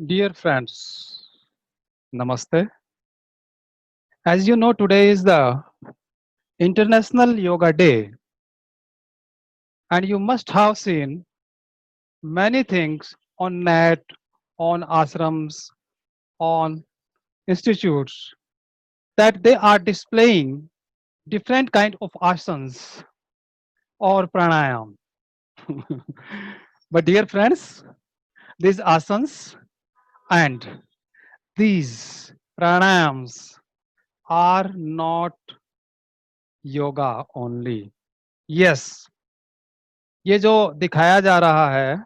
Dear friends, Namaste. As you know, today is the International Yoga Day, and you must have seen many things on net, on ashrams, on institutes that they are displaying different kind of asanas or pranayam. But dear friends, these asanas and these pranayams are not yoga only. Yes, ये जो दिखाया जा रहा है,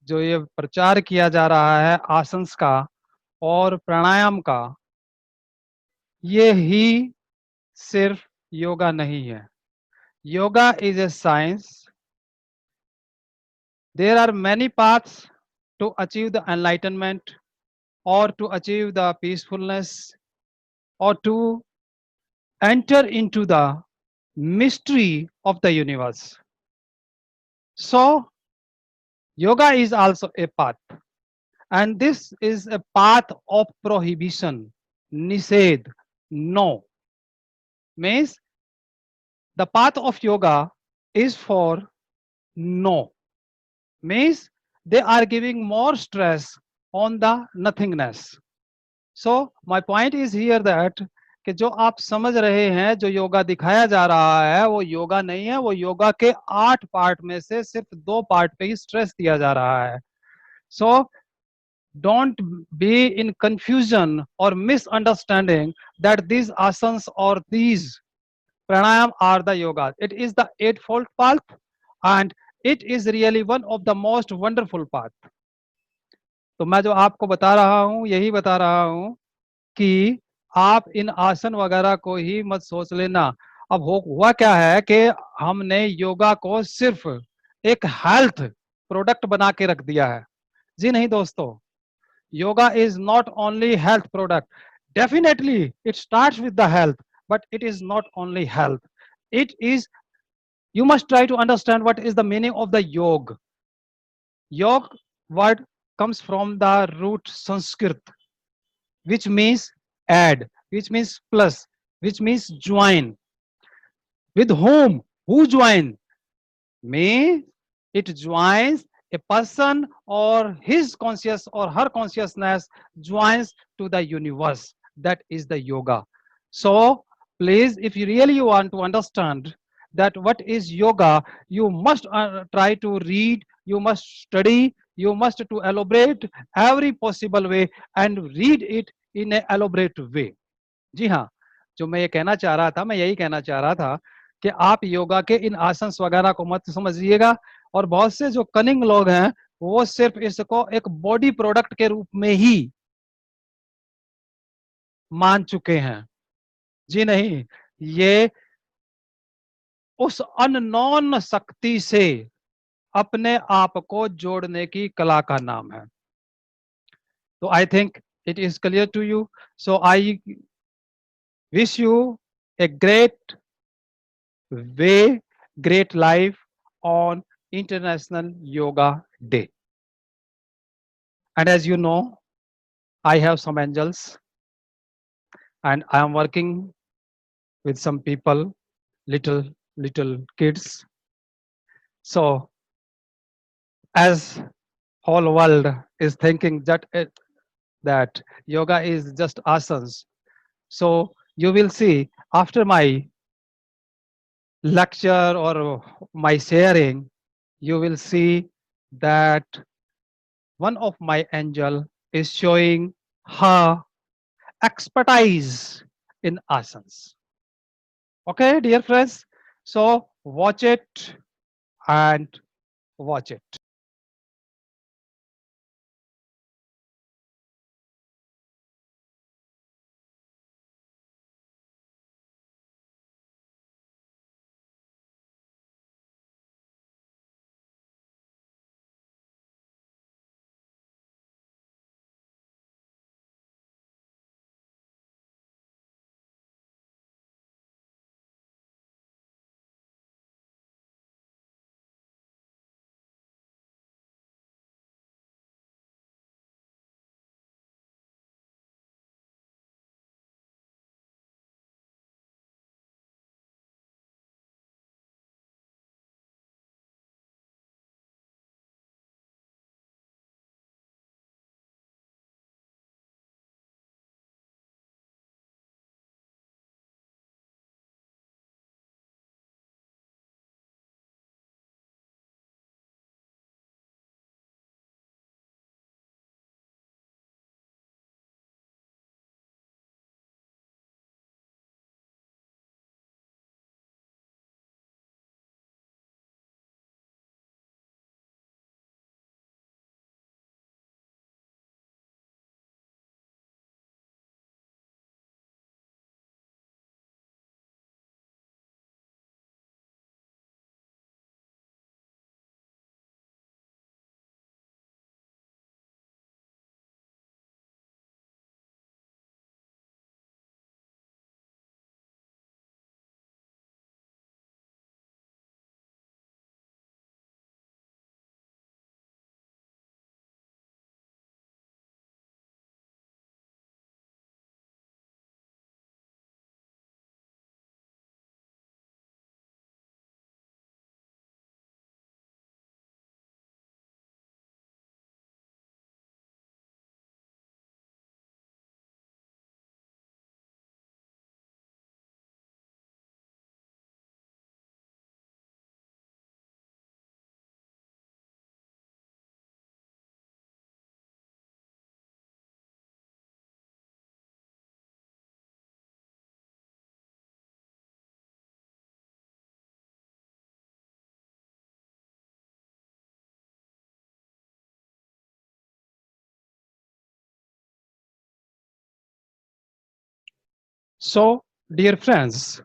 जो ये प्रचार किया जा रहा है आसंस का और प्राणायाम का, ये ही सिर्फ योगा नहीं है. Yoga is a science. There are many paths to achieve the enlightenment or to achieve the peacefulness or to enter into the mystery of the universe. So yoga is also a path, and this is a path of prohibition. Nised, no, means the path of yoga is for no, means they are giving more stress on the nothingness. So my point is here that कि जो आप समझ रहे हैं जो योगा दिखाया जा रहा है वो योगा नहीं है, वो योगा के 8 पार्ट में से सिर्फ 2 पार्ट पे ही स्ट्रेस दिया जा रहा है. So don't be in confusion or misunderstanding that these asanas or these pranayam are the yoga. It is the eightfold path, and it is really one of the most wonderful path. तो मैं जो आपको बता रहा हूँ यही बता रहा हूँ कि आप इन आसन वगैरह को ही मत सोच लेना. अब हो हुआ क्या है कि हमने योगा को सिर्फ एक हेल्थ प्रोडक्ट बना के रख दिया है. जी नहीं दोस्तों, yoga is not only health product. Definitely it starts with the health, but it is not only health. It is, you must try to understand what is the meaning of the yog. Yog word comes from the root Sanskrit, which means add, which means plus, which means join. With whom? Who join? Me. It joins a person or his conscious or her consciousness joins to the universe. That is the yoga. So please, if you really want to understand that what is yoga, you must try to read, you must study, you must to elaborate every possible way and read it in a elaborate way. जी हाँ, जो मैं ये कहना चाह रहा था, मैं यही कहना चाह रहा था कि आप योगा के इन आसंस वगैरह को मत समझिएगा. और बहुत से जो कनिंग लोग हैं वो सिर्फ इसको एक बॉडी प्रोडक्ट के रूप में ही मान चुके हैं. जी नहीं, ये उस अननोन शक्ति से अपने आप को जोड़ने की कला का नाम है. तो I think it is clear to you. So I wish you a great way, great life on International Yoga Day. And as you know, I have some angels and I am working with some people, little kids. So as whole world is thinking that yoga is just asanas. So you will see after my lecture or my sharing, you will see that one of my angel is showing her expertise in asanas. Okay, dear friends. So watch it and watch it. So, dear friends,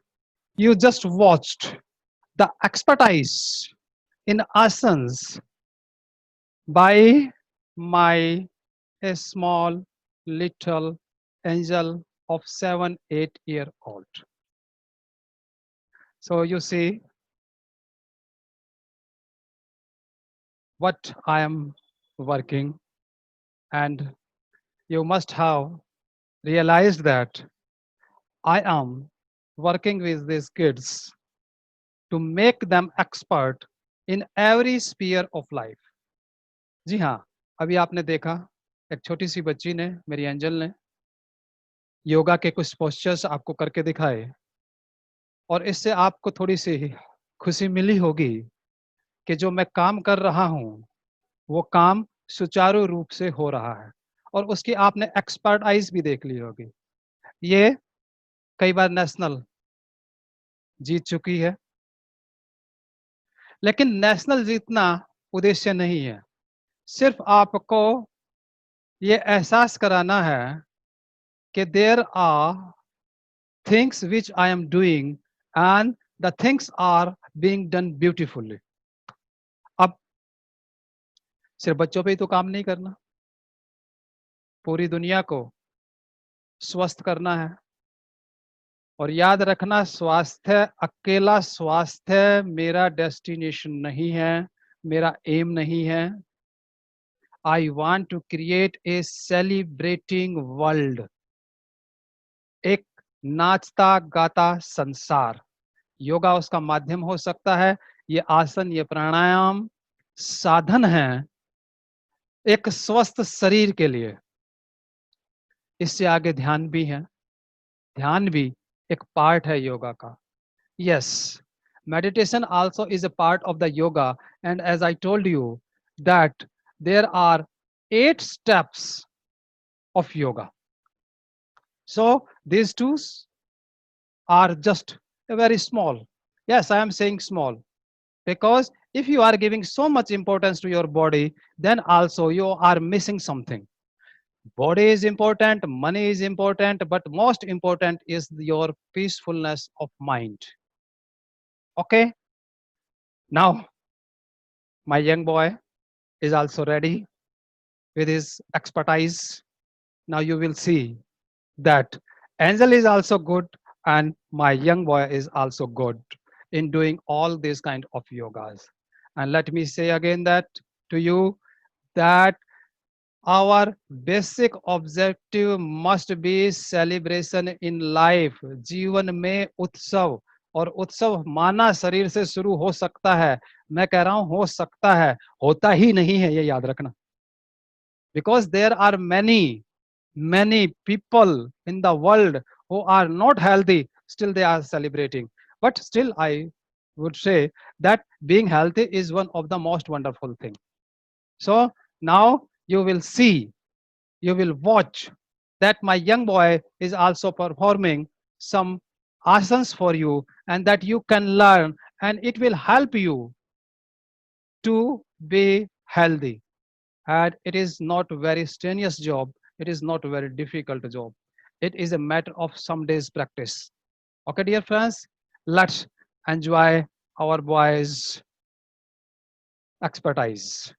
you just watched the expertise in asanas by my a small little angel of 7 8 year old. So you see what I am working, and you must have realized that I am working with these kids to make them expert in every sphere of life. जी हाँ, अभी आपने देखा एक छोटी सी बच्ची ने, मेरी angel ने योगा के कुछ पोस्चर्स आपको करके दिखाए, और इससे आपको थोड़ी सी खुशी मिली होगी कि जो मैं काम कर रहा हूँ वो काम सुचारू रूप से हो रहा है, और उसकी आपने एक्सपर्टाइज भी देख ली होगी। ये कई बार नेशनल जीत चुकी है, लेकिन नेशनल जीतना उद्देश्य नहीं है। सिर्फ आपको ये एहसास कराना है कि there are things which I am doing and the things are being done beautifully. अब सिर्फ बच्चों पे ही तो काम नहीं करना, पूरी दुनिया को स्वस्थ करना है। और याद रखना, स्वास्थ्य, अकेला स्वास्थ्य मेरा डेस्टिनेशन नहीं है, मेरा एम नहीं है। I want to create a celebrating world, एक नाचता गाता संसार। योगा उसका माध्यम हो सकता है। ये आसन, ये प्राणायाम साधन है एक स्वस्थ शरीर के लिए। इससे आगे ध्यान भी है, ध्यान भी एक पार्ट है योगा का। Yes, meditation also is a part of the yoga, and as I told you that there are 8 steps of yoga. So these two are just a very small. Yes, I am saying small because if you are giving so much importance to your body, then also you are missing something. Body is important, money is important, but most important is your peacefulness of mind. Okay, now my young boy is also ready with his expertise. Now you will see that Angel is also good and my young boy is also good in doing all these kind of yogas. And let me say again that to you that our basic objective must be celebration in life. जीवन में उत्सव, और उत्सव माना शरीर से शुरू हो सकता है। मैं कह रहा हूं हो सकता है, होता ही नहीं है, ये याद रखना। Because there are many people in the world who are not healthy, still they are celebrating. But still I would say that being healthy is one of the most wonderful thing. So now you will see, you will watch that my young boy is also performing some asanas for you, and that you can learn, and it will help you to be healthy. And it is not a very strenuous job, it is not a very difficult job, it is a matter of some days practice. Okay, dear friends, let's enjoy our boys expertise.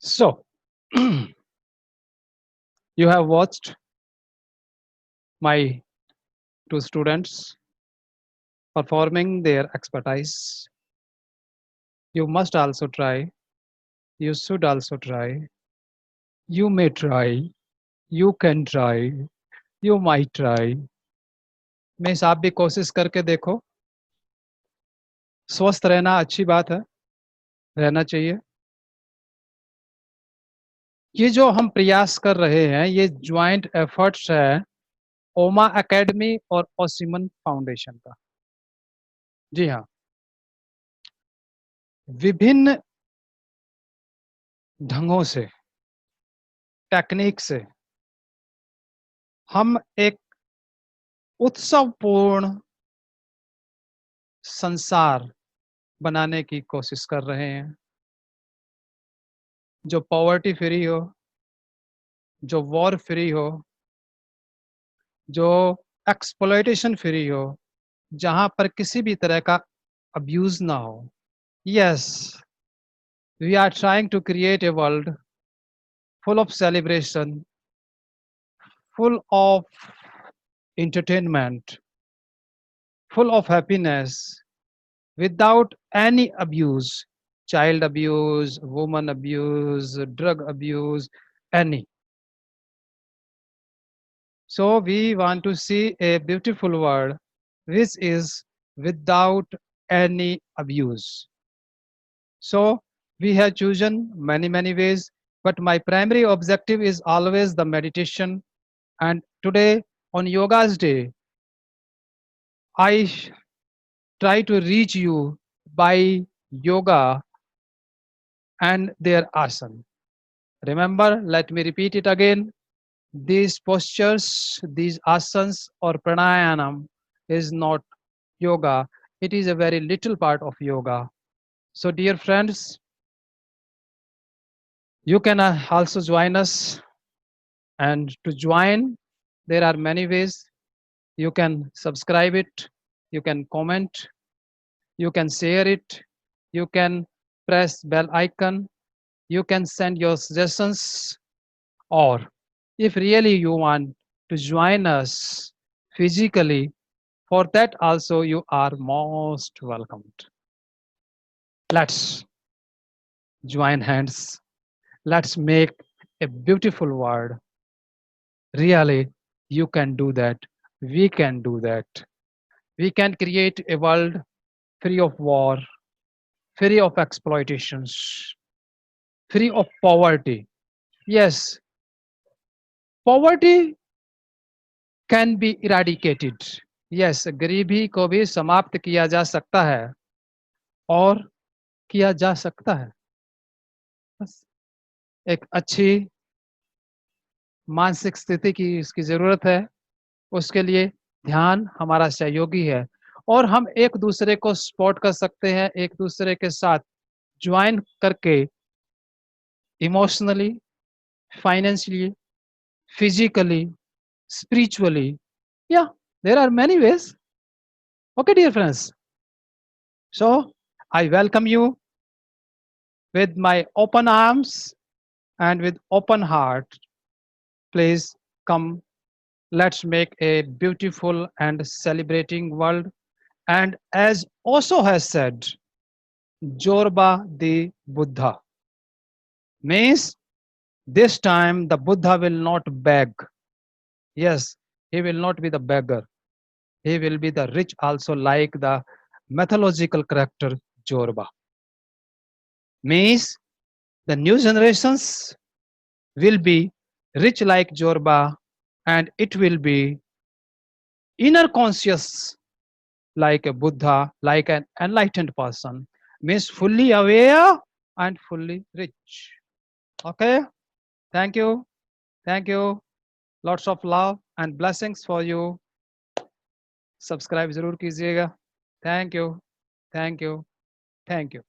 So, you have watched my two students performing their expertise. You must also try. You should also try. You may try. You can try. You might try. Means आप भी कोशिश करके देखो. स्वस्थ रहना अच्छी बात है, रहना चाहिए. ये जो हम प्रयास कर रहे हैं ये ज्वाइंट एफर्ट्स है ओमा एकेडमी और ओसिमन फाउंडेशन का. जी हाँ, विभिन्न ढंगों से, टेक्निक से हम एक उत्सवपूर्ण संसार बनाने की कोशिश कर रहे हैं, जो पॉवर्टी फ्री हो, जो वॉर फ्री हो, जो एक्सप्लॉयटेशन फ्री हो, जहां पर किसी भी तरह का अब्यूज ना हो. Yes, we are trying to create a world full of celebration, full of entertainment, full of happiness, without any abuse, child abuse, woman abuse, drug abuse, any. So we want to see a beautiful world which is without any abuse. So we have chosen many ways, but my primary objective is always the meditation. And today on Yoga's Day, I try to reach you by yoga and their asana. Remember, let me repeat it again. These postures, these asanas or pranayama is not yoga. It is a very little part of yoga. So dear friends, you can also join us. And to join, there are many ways. You can subscribe it, you can comment, you can share it, you can press bell icon, you can send your suggestions, or if really you want to join us physically, for that also you are most welcomed. Let's join hands. Let's make a beautiful world. Really, you can do that. We can do that. We can create a world free of war, free of exploitations, free of poverty. Yes, poverty can be eradicated. Yes, गरीबी को भी समाप्त किया जा सकता है और किया जा सकता है. बस एक अच्छी मानसिक स्थिति की इसकी जरूरत है. उसके लिए ध्यान हमारा सहयोगी है और हम एक दूसरे को सपोर्ट कर सकते हैं, एक दूसरे के साथ ज्वाइन करके emotionally, financially, physically, spiritually. Yeah, there are many ways. Okay, dear friends. So I welcome you with my open arms and with open heart. Please come. Let's make a beautiful and celebrating world. And as Osho has said, Jorba the Buddha means this time the Buddha will not beg. Yes, he will not be the beggar. He will be the rich also, like the mythological character Jorba. Means the new generations will be rich like Jorba, and it will be inner conscious like a Buddha, like an enlightened person. Means fully aware and fully rich. Okay, thank you. Thank you. Lots of love and blessings for you. Subscribe जरूर कीजिएगा. Thank you. Thank you. Thank you.